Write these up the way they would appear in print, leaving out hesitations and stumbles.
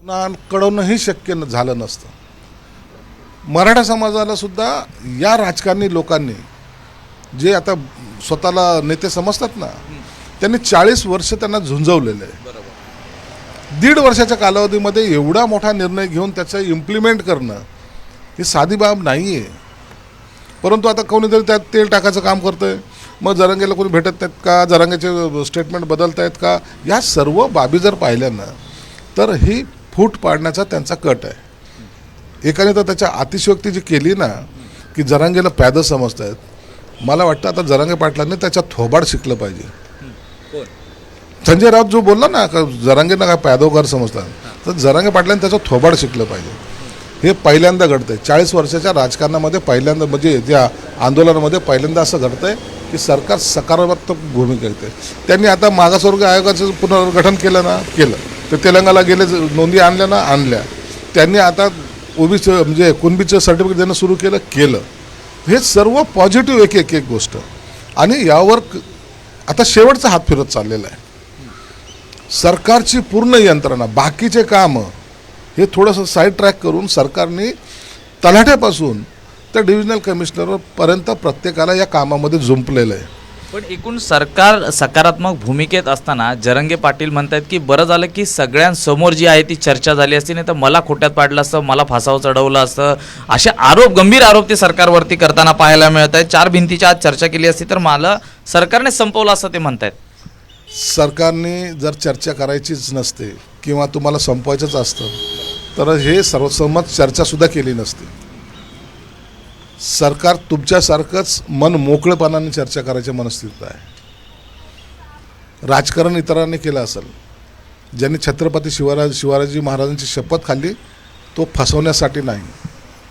कळवणंही शक्य झालं नसतं. मराठा समाजाला सुद्धा या राजकारणी लोकांनी जे आता स्वतःला नेते समजतात ना, त्यांनी 40 वर्ष त्यांना झुंजवलेलं आहे. 1.5 वर्षाच्या कालावधीमध्ये एवढा मोठा निर्णय घेऊन त्याचं इम्प्लिमेंट करणं ही साधी बाब नाही आहे. परंतु आता कोणीतरी त्यात तेल टाकायचं काम करतं आहे. मग जरांगेला कोणी भेटत नाहीत का, जरांगेचे स्टेटमेंट बदलत आहेत का, या सर्व बाबी जर पाहिल्या ना तर ही फूट पाडण्याचा त्यांचा कट आहे. एकाने तर त्याच्या अतिशयोक्ती जी केली ना की जरांगेला पॅद समजत आहेत, मला वाटतं आता जरांगे पाटलांनी त्याच्या थोबाड शिकलं पाहिजे. संजय राऊत जो बोलला ना का जरांगेंना काय पॅदोगार समजतात, तर जरांगे पाटलांनी त्याचं थोबाड शिकलं पाहिजे. हे पहिल्यांदा घडतंय 40 वर्षाच्या राजकारणामध्ये, पहिल्यांदा म्हणजे त्या आंदोलनामध्ये पहिल्यांदा असं घडतंय की सरकार सकारात्मक भूमिका घेते. त्यांनी आता मागासवर्ग आयोगाचं पुनर्गठन केलं ना, केलं. ते तेलंगणाला गेले, नोंदी आणल्या ना, आणल्या. त्यांनी आता ओबीसी म्हणजे कुणबीचं सर्टिफिकेट देणं सुरू केलं. हे सर्व पॉझिटिव्ह एक गोष्ट. आणि यावर आता शेवटचा हात फिरत चाललेला आहे. सरकारची पूर्ण यंत्रणा, बाकीचे कामं हे थोडंसं साईड ट्रॅक करून सरकारने तलाठ्यापासून तर डिव्हिजनल कमिशनरपर्यंत प्रत्येकाला या कामामध्ये जुंपलेलं आहे. पण एकूण सरकार सकारात्मक भूमिकेत असताना जरांगे पाटील म्हणतात की बरं झालं की सगळ्यांसमोर जी आहे ती चर्चा झाली असती, नाही तर मला खोट्यात पाडलं असतं, मला फासावर चढवलं असतं, असे गंभीर आरोप ते सरकारवरती करताना पाहायला मिळत आहेत. 4 भिंतीच्या आत चर्चा केली असती तर मला सरकारने संपवलं असं ते म्हणतात. सरकारने जर चर्चा करायचीच नसते किंवा तुम्हाला संपवायचंच असतं तर हे सर्वसंमत चर्चासुद्धा केली नसती. सरकार तुमच्यासारखंच मन मोकळेपणाने चर्चा करायच्या मनस्थितीत आहे. राजकारण इतरांनी केलं असेल. ज्यांनी छत्रपती शिवाजी महाराजांची शपथ खाल्ली तो फसवण्यासाठी नाही,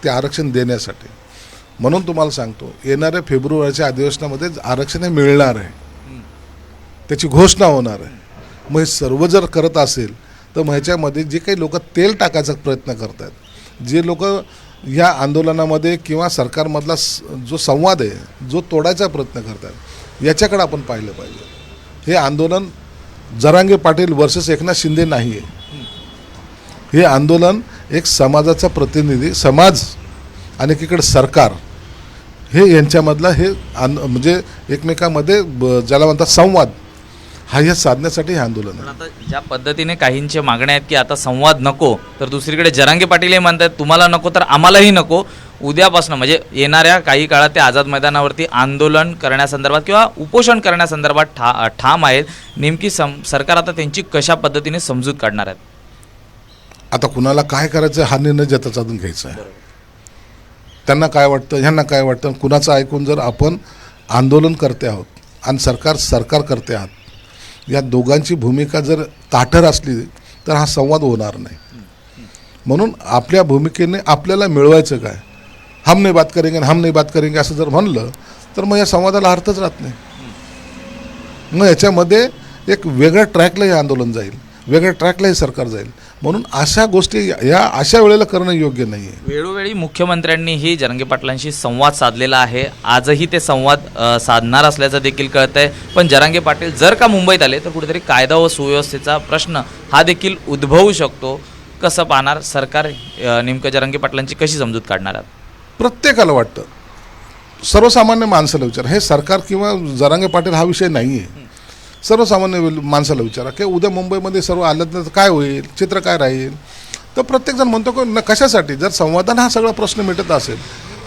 ते आरक्षण देण्यासाठी. म्हणून तुम्हाला सांगतो, येणाऱ्या फेब्रुवारीच्या अधिवेशनामध्ये आरक्षण हे मिळणार आहे, त्याची घोषणा होणार आहे. मग हे सर्व जर करत असेल तर मग ह्याच्यामध्ये जे काही लोक तेल टाकायचा प्रयत्न करत आहेत, जे लोक ह्या आंदोलनामध्ये किंवा सरकारमधला जो संवाद आहे जो तोडायचा प्रयत्न करतात, याच्याकडे आपण पाहिलं पाहिजे. हे आंदोलन जरांगे पाटील वर्सेस एकनाथ शिंदे नाही आहे. हे आंदोलन एक समाजाचा प्रतिनिधी, समाज आणि एकीकडे सरकार, हे यांच्यामधला हे म्हणजे एकमेकांमध्ये ज्याला म्हणतात संवाद, हे साधण्यासाठी हे आंदोलन आहे. आता ज्या पद्धतीने काहींचे मागण्या आहेत की आता संवाद नको, तर दुसरीकडे जरांगे पाटील हे म्हणतात तुम्हाला नको तर आम्हालाही नको. उद्यापासून म्हणजे येणाऱ्या काही काळात ते आझाद मैदानावरती आंदोलन करण्यासंदर्भात किंवा उपोषण करण्यासंदर्भात ठाम आहेत. नेमकी सरकार आता त्यांची कशा पद्धतीने समजूत काढणार आहेत? आता कुणाला काय करायचं हा निर्णय ज्याचा अजून घ्यायचा आहे. त्यांना काय वाटतं, ह्यांना काय वाटतं, कुणाचं ऐकून जर आपण आंदोलन करते आहोत आणि सरकार करते आहात, या दोघांची भूमिका जर ताठर असली तर हा संवाद होणार नाही. म्हणून आपल्या भूमिकेने आपल्याला मिळवायचं काय, हम नाही बात करेंगे असं जर म्हणलं तर मग या संवादाला अर्थच राहत नाही. मग याच्यामध्ये एक वेगळ्या ट्रॅकला हे आंदोलन जाईल, वेगळ्या ट्रॅकला हे सरकार जाईल. म्हणून अशा गोष्टी या अशा वेळेला करणं योग्य नाही आहे. वेळोवेळी मुख्यमंत्र्यांनीही जरांगे पाटलांशी संवाद साधलेला आहे. आजही ते संवाद साधणार असल्याचं देखील कळत आहे. पण जरांगे पाटील जर का मुंबईत आले तर कुठेतरी कायदा व सुव्यवस्थेचा प्रश्न हा देखील उद्भवू शकतो. कसं पाहणार सरकार, नेमकं जरांगे पाटलांची कशी समजूत काढणार? प्रत्येकाला वाटतं, सर्वसामान्य माणसाला विचार, हे सरकार किंवा जरांगे पाटील हा विषय नाही आहे. सर्वसामान्य माणसाला विचारा की उद्या मुंबईमध्ये सर्व आलं तर काय होईल, चित्र काय राहील. तर प्रत्येकजण म्हणतो की कशासाठी, जर संवादाने हा सगळा प्रश्न मिटत असेल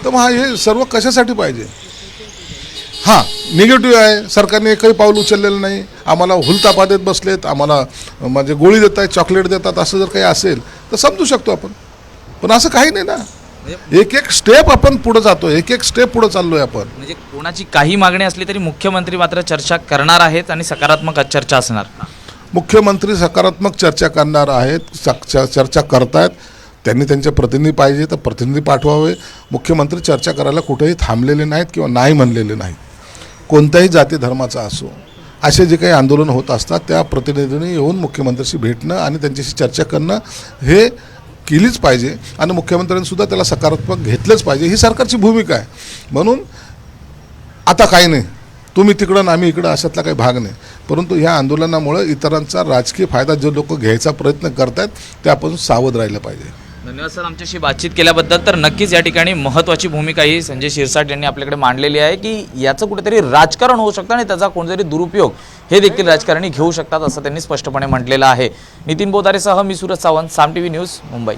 तर मग हे सर्व कशासाठी पाहिजे. हां, निगेटिव्ह आहे, सरकारने एकही पाऊल उचललेलं नाही, आम्हाला हुलतापा देत बसलेत, आम्हाला म्हणजे गोळी देत आहेत, चॉकलेट देतात, असं जर काही असेल तर समजू शकतो आपण. पण असं काही नाही ना. एक स्टेप आपण पुढे जातो, एक स्टेप पुढे चाललोय आपण. म्हणजे कोणाची काही मागणी असली तरी मुख्यमंत्री मात्र चर्चा करणार आहेत आणि सकारात्मक चर्चा असणार. मुख्यमंत्री सकारात्मक चर्चा करणार आहेत, चर्चा करतायत. त्यांनी त्यांचे प्रतिनिधी पाहिजे तर प्रतिनिधी पाठवावे. मुख्यमंत्री चर्चा करायला कुठेही थांबलेले नाहीत किंवा नाही म्हणलेले नाहीत. कोणत्याही जाती धर्माचा असो, असे जे काही आंदोलन होत असतात त्या प्रतिनिधींनी येऊन मुख्यमंत्र्यांशी भेटणं आणि त्यांच्याशी चर्चा करणं हे केलीच पाहिजे. आणि मुख्यमंत्र्यांनीसुद्धा त्याला सकारात्मक घेतलंच पाहिजे, ही सरकारची भूमिका आहे. म्हणून आता काही नाही, तुम्ही तिकडं आणि आम्ही इकडं अशातला काही भाग नाही. परंतु ह्या आंदोलनामुळे इतरांचा राजकीय फायदा जे लोक घ्यायचा प्रयत्न करतायत त्यापासून सावध राहिलं पाहिजे. धन्यवाद सर आमच्याशी बातचीत केल्याबद्दल. तर नक्कीच या ठिकाणी महत्त्वाची भूमिका ही संजय शिरसाट यांनी आपल्याकडे मांडलेली आहे की याचं कुठेतरी राजकारण होऊ शकतं आणि त्याचा कोणतरी दुरुपयोग हे देखील राजकारणी घेऊ शकतात असं त्यांनी स्पष्टपणे म्हटलेलं आहे. नितीन बोधारेसह मी सूरज सावंत, साम टीव्ही न्यूज, मुंबई.